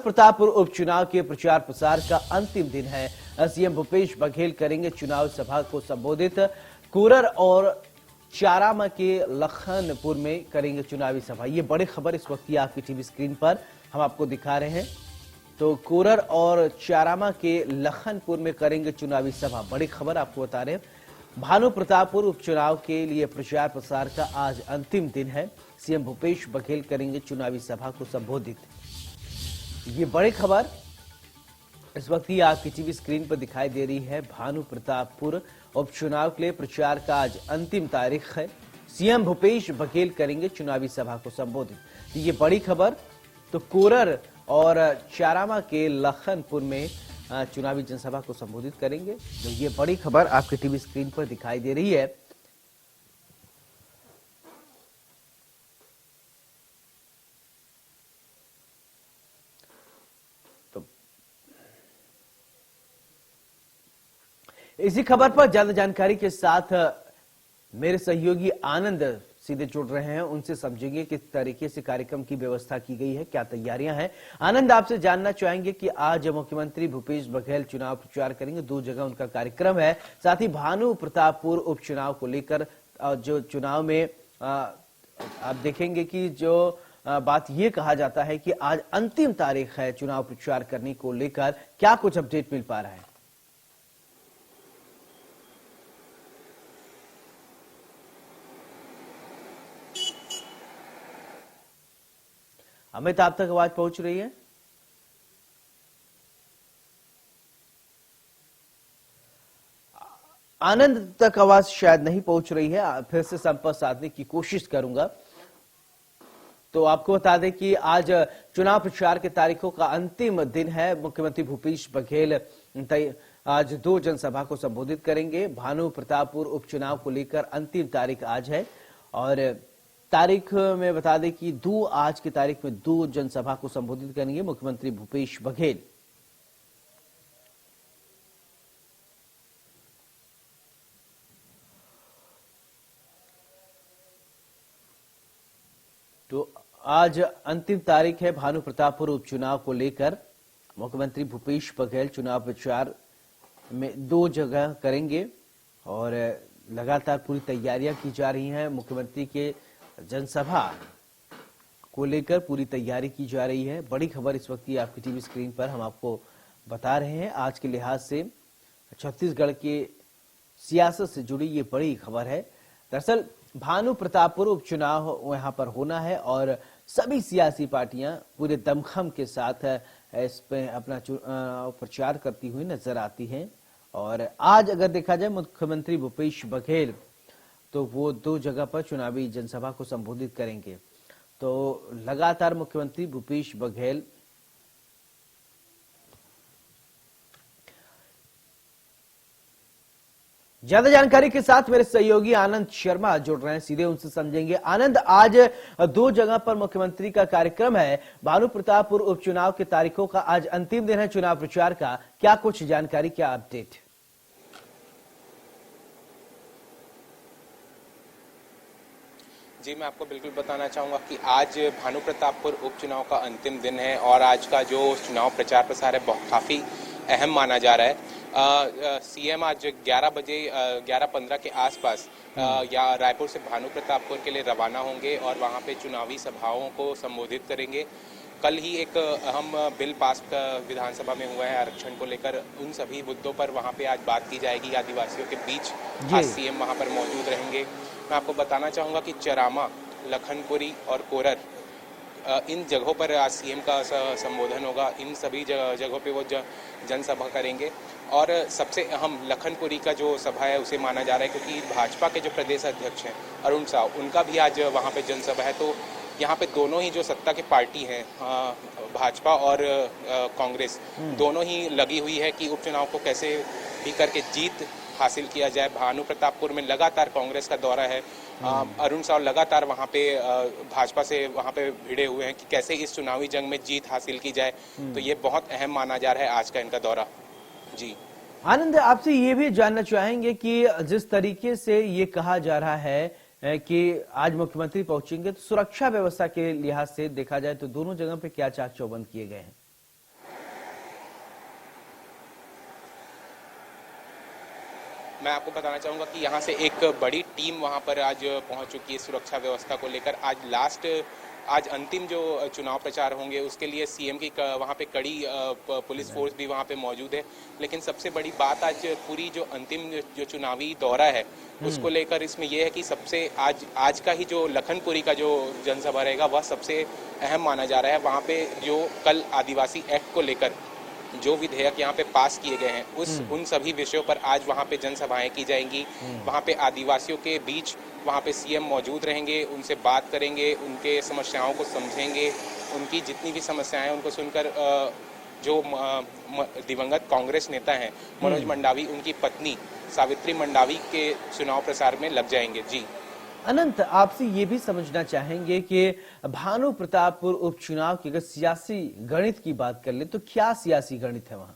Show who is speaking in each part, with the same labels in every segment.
Speaker 1: प्रतापपुर उपचुनाव के प्रचार प्रसार का अंतिम दिन है। सीएम भूपेश बघेल करेंगे चुनाव सभा को संबोधित। कोरर और चारामा के लखनपुर में करेंगे चुनावी सभा। ये बड़ी खबर इस वक्त आपकी टीवी स्क्रीन पर हम आपको दिखा रहे हैं। तो कोरर और चारामा के लखनपुर में करेंगे चुनावी सभा। बड़ी खबर आपको बता रहे हैं। भानु प्रतापपुर उपचुनाव के लिए प्रचार प्रसार का आज अंतिम दिन है। सीएम भूपेश बघेल करेंगे चुनावी सभा को संबोधित। ये बड़ी खबर इस वक्त ही आपकी टीवी स्क्रीन पर दिखाई दे रही है। भानु प्रतापपुर उपचुनाव के लिए प्रचार का आज अंतिम तारीख है। सीएम भूपेश बघेल करेंगे चुनावी सभा को संबोधित। तो ये बड़ी खबर। तो कोरर और चारामा के लखनपुर में चुनावी जनसभा को संबोधित करेंगे। तो ये बड़ी खबर आपकी टीवी स्क्रीन पर दिखाई दे रही है। तो इसी खबर पर ज्यादा जानकारी के साथ मेरे सहयोगी आनंद सीधे जुड़ रहे हैं। उनसे समझेंगे किस तरीके से कार्यक्रम की व्यवस्था की गई है, क्या तैयारियां हैं। आनंद, आपसे जानना चाहेंगे कि आज मुख्यमंत्री भूपेश बघेल चुनाव प्रचार करेंगे, 2 जगह उनका कार्यक्रम है। साथ ही भानु प्रतापपुर उपचुनाव को लेकर जो चुनाव में आप देखेंगे कि जो बात ये कहा जाता है कि आज अंतिम तारीख है चुनाव प्रचार करने को लेकर, क्या कुछ अपडेट मिल पा रहा है? अमित, आप तक आवाज पहुंच रही है? आनंद तक आवाज शायद नहीं पहुंच रही है। फिर से संपर्क साधने की कोशिश करूंगा। तो आपको बता दें कि आज चुनाव प्रचार के तारीखों का अंतिम दिन है। मुख्यमंत्री भूपेश बघेल आज 2 जनसभा को संबोधित करेंगे। भानु प्रतापपुर उपचुनाव को लेकर अंतिम तारीख आज है और तारीख में बता दें कि आज की तारीख में 2 जनसभा को संबोधित करेंगे मुख्यमंत्री भूपेश बघेल। तो आज अंतिम तारीख है भानु प्रतापपुर उपचुनाव को लेकर। मुख्यमंत्री भूपेश बघेल चुनाव प्रचार में 2 जगह करेंगे और लगातार पूरी तैयारियां की जा रही हैं। मुख्यमंत्री के जनसभा को लेकर पूरी तैयारी की जा रही है। बड़ी खबर इस वक्त आपकी टीवी स्क्रीन पर हम आपको बता रहे हैं। आज के लिहाज से छत्तीसगढ़ के सियासत से जुड़ी ये बड़ी खबर है। दरअसल भानु प्रतापपुर उपचुनाव यहां पर होना है और सभी सियासी पार्टियां पूरे दमखम के साथ इस पे अपना प्रचार करती हुई नजर आती हैं। और आज अगर देखा जाए मुख्यमंत्री भूपेश बघेल तो वो 2 जगह पर चुनावी जनसभा को संबोधित करेंगे। तो लगातार मुख्यमंत्री भूपेश बघेल ज्यादा जानकारी के साथ मेरे सहयोगी आनंद शर्मा जुड़ रहे हैं, सीधे उनसे समझेंगे। आनंद, आज 2 जगह पर मुख्यमंत्री का कार्यक्रम है। भानु प्रतापपुर उपचुनाव के तारीखों का आज अंतिम दिन है चुनाव प्रचार का। क्या कुछ जानकारी, क्या अपडेट?
Speaker 2: जी, मैं आपको बिल्कुल बताना चाहूँगा कि आज भानु प्रतापपुर उपचुनाव का अंतिम दिन है और आज का जो चुनाव प्रचार प्रसार है काफ़ी अहम माना जा रहा है। सीएम आज 11 बजे 11:15 के आसपास या रायपुर से भानु प्रतापपुर के लिए रवाना होंगे और वहाँ पे चुनावी सभाओं को संबोधित करेंगे। कल ही एक अहम बिल पास विधानसभा में हुआ है आरक्षण को लेकर। उन सभी मुद्दों पर वहाँ पे आज बात की जाएगी आदिवासियों के बीच। आज सीएम वहाँ पर मौजूद रहेंगे। मैं आपको बताना चाहूँगा कि चरामा, लखनपुरी और कोरर इन जगहों पर आज सीएम का संबोधन होगा। इन सभी जगहों पे वो जनसभा करेंगे और सबसे अहम लखनपुरी का जो सभा है उसे माना जा रहा है क्योंकि भाजपा के जो प्रदेश अध्यक्ष हैं अरुण साव, उनका भी आज वहाँ पे जनसभा है। तो यहाँ पे दोनों ही जो सत्ता की पार्टी हैं, भाजपा और कांग्रेस, दोनों ही लगी हुई है कि उपचुनाव को कैसे भी करके जीत हासिल किया जाए। भानु प्रतापपुर में लगातार कांग्रेस का दौरा है। अरुण साव लगातार वहाँ पे भाजपा से वहाँ पे भिड़े हुए हैं कि कैसे इस चुनावी जंग में जीत हासिल की जाए। तो ये बहुत अहम माना जा रहा है आज का इनका दौरा। जी
Speaker 1: आनंद, आपसे ये भी जानना चाहेंगे कि जिस तरीके से ये कहा जा रहा है कि आज मुख्यमंत्री पहुंचेंगे, तो सुरक्षा व्यवस्था के लिहाज से देखा जाए तो दोनों जगह पे क्या चाक चौबंद किए गए हैं?
Speaker 2: मैं आपको बताना चाहूँगा कि यहाँ से एक बड़ी टीम वहाँ पर आज पहुँच चुकी है सुरक्षा व्यवस्था को लेकर। आज अंतिम जो चुनाव प्रचार होंगे उसके लिए सीएम की वहाँ पे कड़ी पुलिस फोर्स भी वहाँ पे मौजूद है। लेकिन सबसे बड़ी बात आज पूरी जो अंतिम जो चुनावी दौरा है उसको लेकर इसमें यह है कि सबसे आज का ही जो लखनपुरी का जो जनसभा रहेगा वह सबसे अहम माना जा रहा है। वहाँ पे जो कल आदिवासी एक्ट को लेकर जो विधेयक यहाँ पे पास किए गए हैं उन सभी विषयों पर आज वहाँ पे जनसभाएं की जाएंगी। वहाँ पे आदिवासियों के बीच वहाँ पे सीएम मौजूद रहेंगे, उनसे बात करेंगे, उनके समस्याओं को समझेंगे, उनकी जितनी भी समस्याएं उनको सुनकर जो दिवंगत कांग्रेस नेता हैं मनोज मंडावी, उनकी पत्नी सावित्री मंडावी के चुनाव प्रचार में लग जाएंगे। जी
Speaker 1: अनंत, आपसे ये भी समझना चाहेंगे कि भानु प्रतापपुर उपचुनाव की अगर सियासी गणित की बात कर ले तो क्या सियासी गणित है वहां?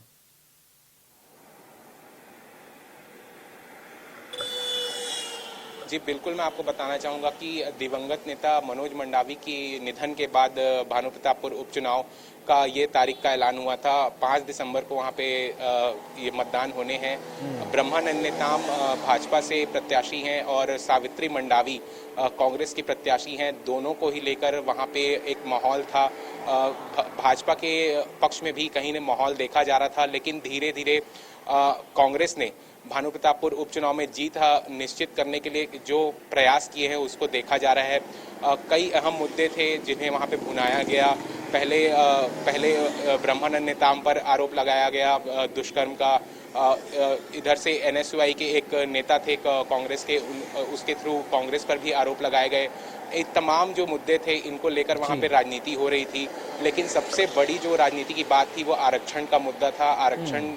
Speaker 2: जी बिल्कुल, मैं आपको बताना चाहूँगा कि दिवंगत नेता मनोज मंडावी की निधन के बाद भानु प्रतापपुर उपचुनाव का ये तारीख का ऐलान हुआ था। 5 दिसंबर को वहाँ पे ये मतदान होने हैं। ब्रह्मानंद नेताम भाजपा से प्रत्याशी हैं और सावित्री मंडावी कांग्रेस की प्रत्याशी हैं। दोनों को ही लेकर वहाँ पे एक माहौल था। भाजपा के पक्ष में भी कहीं न माहौल देखा जा रहा था, लेकिन धीरे धीरे कांग्रेस ने भानु प्रतापपुर उपचुनाव में जीत निश्चित करने के लिए जो प्रयास किए हैं उसको देखा जा रहा है। कई अहम मुद्दे थे जिन्हें वहां पे भुनाया गया। पहले ब्रह्मानंद नेताम पर आरोप लगाया गया दुष्कर्म का। इधर से एनएसयूआई के एक नेता थे कांग्रेस के, उसके थ्रू कांग्रेस पर भी आरोप लगाए गए। एक तमाम जो मुद्दे थे इनको लेकर वहां पे राजनीति हो रही थी, लेकिन सबसे बड़ी जो राजनीति की बात थी वो आरक्षण का मुद्दा था। आरक्षण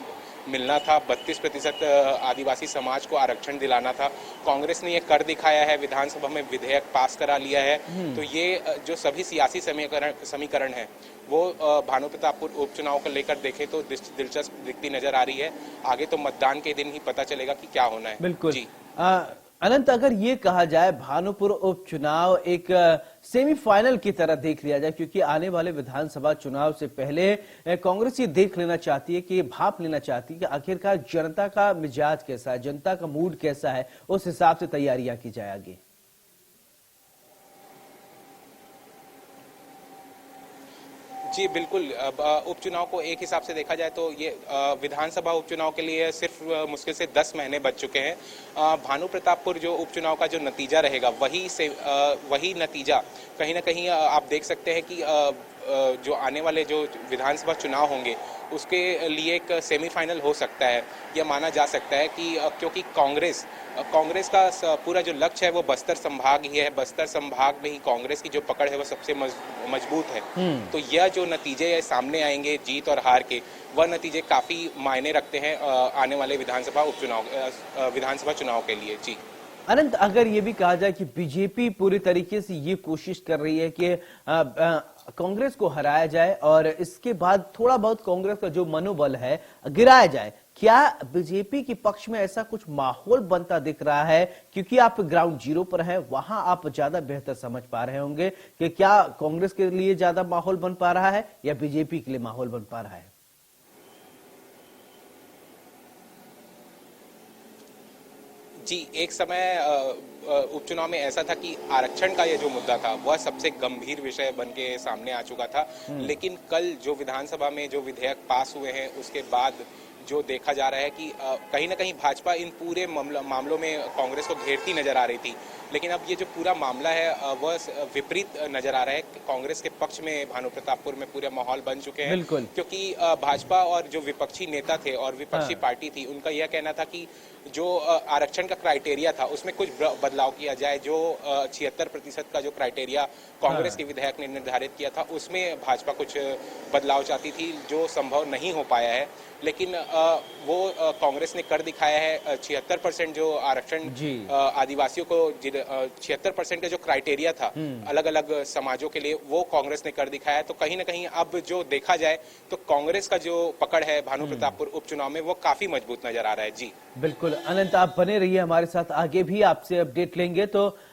Speaker 2: मिलना था, 32% आदिवासी समाज को आरक्षण दिलाना था। कांग्रेस ने ये कर दिखाया है, विधानसभा में विधेयक पास करा लिया है। तो ये जो सभी सियासी समीकरण है वो भानु प्रतापपुर उपचुनाव को लेकर देखें तो दिलचस्प दिखती नजर आ रही है। आगे तो मतदान के दिन ही पता चलेगा कि क्या होना है।
Speaker 1: बिल्कुल
Speaker 2: जी
Speaker 1: अनंत, अगर ये कहा जाए भानुपुर उपचुनाव एक सेमीफाइनल की तरह देख लिया जाए, क्योंकि आने वाले विधानसभा चुनाव से पहले कांग्रेस ये देख लेना चाहती है कि भाप लेना चाहती है कि आखिरकार जनता का मिजाज कैसा है, जनता का मूड कैसा है, उस हिसाब से तैयारियां की जाए आगे।
Speaker 2: जी बिल्कुल, उपचुनाव को एक हिसाब से देखा जाए तो ये विधानसभा उपचुनाव के लिए सिर्फ मुश्किल से 10 महीने बच चुके हैं। भानु प्रतापपुर जो उपचुनाव का जो नतीजा रहेगा वही नतीजा कहीं ना कहीं आप देख सकते हैं कि जो आने वाले जो विधानसभा चुनाव होंगे उसके लिए एक सेमीफाइनल हो सकता है। यह माना जा सकता है कि क्योंकि कांग्रेस का पूरा जो लक्ष्य है वो बस्तर संभाग ही है। बस्तर संभाग में ही कांग्रेस की जो पकड़ है वो सबसे मजबूत है। तो यह जो नतीजे सामने आएंगे जीत और हार के, वह नतीजे काफी मायने रखते हैं आने वाले विधानसभा चुनाव के लिए। जी
Speaker 1: अनंत, अगर ये भी कहा जाए कि बीजेपी पूरी तरीके से ये कोशिश कर रही है कि कांग्रेस को हराया जाए और इसके बाद थोड़ा बहुत कांग्रेस का जो मनोबल है गिराया जाए, क्या बीजेपी के पक्ष में ऐसा कुछ माहौल बनता दिख रहा है? क्योंकि आप ग्राउंड जीरो पर हैं, वहां आप ज्यादा बेहतर समझ पा रहे होंगे कि क्या कांग्रेस के लिए ज्यादा माहौल बन पा रहा है या बीजेपी के लिए माहौल बन पा रहा है?
Speaker 2: जी, एक समय उपचुनाव में ऐसा था कि आरक्षण का ये जो मुद्दा था वह सबसे गंभीर विषय बन के सामने आ चुका था। लेकिन कल जो विधानसभा में जो विधेयक पास हुए हैं उसके बाद जो देखा जा रहा है कि कहीं ना कहीं भाजपा इन पूरे मामलों में कांग्रेस को घेरती नजर आ रही थी, लेकिन अब ये जो पूरा मामला है वह विपरीत नजर आ रहा है। कांग्रेस के पक्ष में भानु प्रतापपुर में पूरे माहौल बन चुके हैं, क्योंकि भाजपा और जो विपक्षी नेता थे और विपक्षी पार्टी थी उनका यह कहना था कि जो आरक्षण का क्राइटेरिया था उसमें कुछ बदलाव किया जाए। जो 76% का जो क्राइटेरिया कांग्रेस के विधायक ने निर्धारित किया था उसमें भाजपा कुछ बदलाव चाहती थी, जो संभव नहीं हो पाया है। लेकिन वो कांग्रेस ने कर दिखाया है। 76% जो आरक्षण आदिवासियों को 76% का जो क्राइटेरिया था अलग अलग समाजों के लिए, वो कांग्रेस ने कर दिखाया है। तो कहीं ना कहीं अब जो देखा जाए तो कांग्रेस का जो पकड़ है भानु प्रतापपुर उपचुनाव में वो काफी मजबूत नजर आ रहा है। जी
Speaker 1: बिल्कुल अनंत, आप बने रहिए हमारे साथ, आगे भी आपसे अपडेट लेंगे। तो